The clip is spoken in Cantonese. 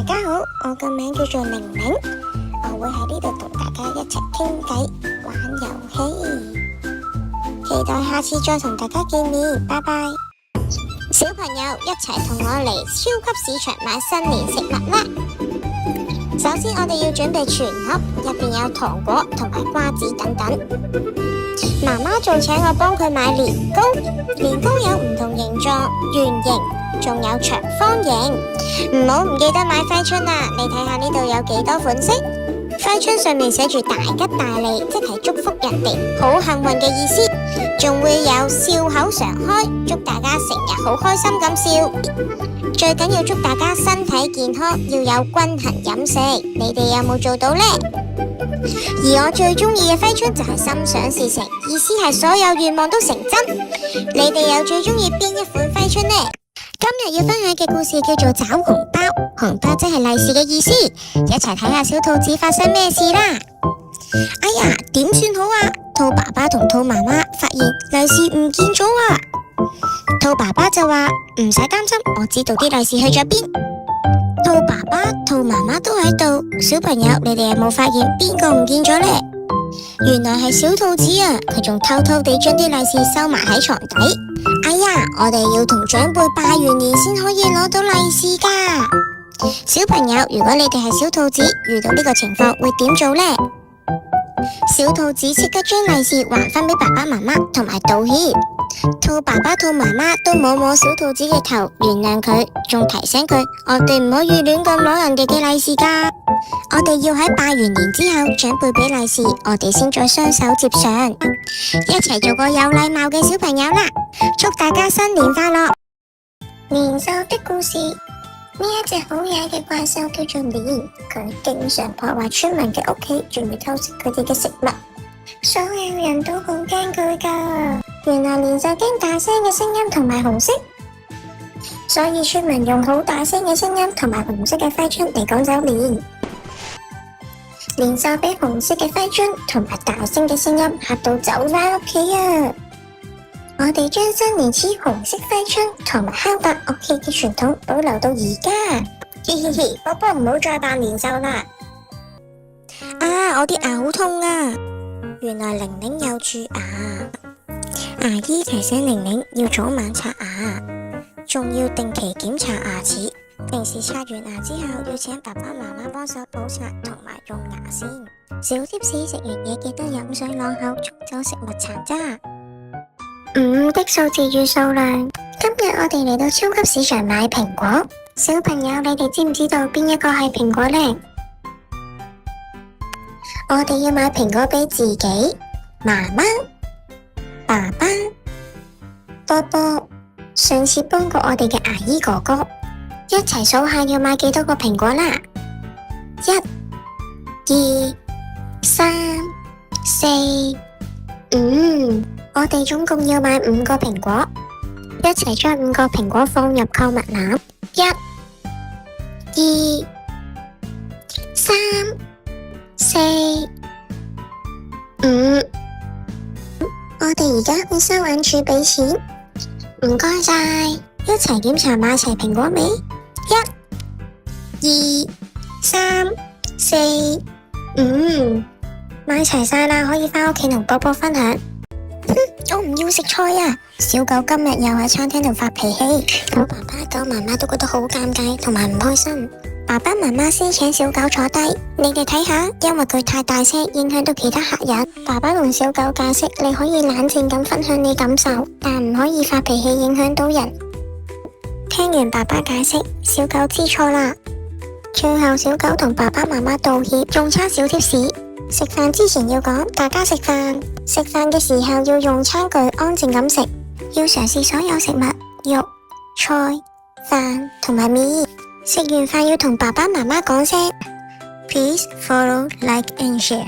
家好，我個名叫做玲玲，我會喺呢度同大家一齊傾偈、玩遊戲，期待下次再同大家見面，拜拜。小朋友一齊同我嚟超級市場買新年食物啦！首先我哋要準備全盒，入邊有糖果同埋瓜子等等。媽媽仲請我幫佢買年糕，年糕有唔同形狀，圓形，仲有長方形。唔記得買揮春啊！你睇下呢度有幾多款式？揮春上面寫住大吉大利，即係祝福人哋好幸運嘅意思，仲會有笑口常開，祝大家成日好開心咁笑。最緊要祝大家身體健康，要有均衡飲食。你哋有冇做到呢？而我最中意嘅揮春就係心想事成，意思係所有願望都成真。你哋又最中意邊一款揮春呢？今日要分享嘅故事叫做找紅包，紅包即係利是嘅意思。一齊睇下小兔子發生咩事啦！哎呀，點算好啊？兔爸爸同兔媽媽發現利是唔見咗啊！兔爸爸就話唔使擔心，我知道啲利是去咗邊。兔爸爸、兔媽媽都喺度，小朋友你哋有冇發現邊個唔見咗呢？原來係小兔子啊，佢仲偷偷地將啲利是收埋喺床底。哎呀，我哋要同長輩拜完年先可以攞到利是噶。小朋友，如果你哋係小兔子，遇到呢個情況會點做呢？小兔子即刻將利是還返俾爸爸媽媽，同埋道歉。兔爸爸、兔媽媽都摸摸小兔子嘅頭，原諒佢，仲提醒佢，我哋唔可以亂咁攞人哋嘅利是噶。我哋要喺拜完年之後，長輩俾利是，我哋先再雙手接上，一齊做個有禮貌嘅小朋友啦！祝大家新年快樂！年獸的故事，呢一隻好曳嘅怪獸叫做年，佢經常破壞村民嘅屋企，仲會偷食佢哋嘅食物，所有人都好驚佢噶。原來年獸驚大聲嘅聲音同埋紅色，所以村民用好大聲嘅聲音同埋紅色嘅揮春嚟趕走年。年獸俾紅色嘅揮春同埋大聲嘅聲音嚇到走返屋企啊！我哋將新年黐紅色揮春同埋敲打樂器嘅傳統保留到而家。嘻嘻嘻，波波唔好再扮年獸啦！啊，我啲牙好痛啊！原來玲玲有蛀牙，牙醫提醒玲玲要早晚刷牙，仲要定期檢查牙齒。平時刷完牙之後，要請爸爸媽媽幫手補刷同埋用牙線。小貼士：食完嘢記得飲水啷口，沖走食物殘渣。5的數字與數量。今日我哋嚟到超級市場買蘋果，小朋友你哋知唔知道邊一個係蘋果呢？我哋要買蘋果俾自己、媽媽、爸爸、波波，上次幫過我哋嘅牙醫哥哥。一齊數下要買幾多個蘋果啦！1、2、3、4、5，我哋總共要買5個蘋果。一齊將5個蘋果放入購物籃。1、2、3、4、5，我哋而家去收銀處俾錢。唔該晒，一齊檢查買齊蘋果未？1、2、3、4、5，買齊晒啦，可以返屋企同波波分享。我唔要食菜啊！小狗今日又喺餐廳度發脾氣，狗爸爸、狗媽媽都覺得好尷尬同埋唔開心。爸爸媽媽先請小狗坐低，你哋睇下，因為佢太大聲，影響到其他客人。爸爸同小狗解釋，你可以冷靜咁分享你感受，但唔可以發脾氣影響到人。聽完爸爸解釋，小狗知錯啦。最後小狗同爸爸媽媽道歉，仲差小貼士。食飯之前要講，大家食飯。食飯嘅時候要用餐具安靜咁食，要嘗試所有食物，肉、菜、飯同埋麵。食完飯要同爸爸媽媽講聲 Please follow, like and share。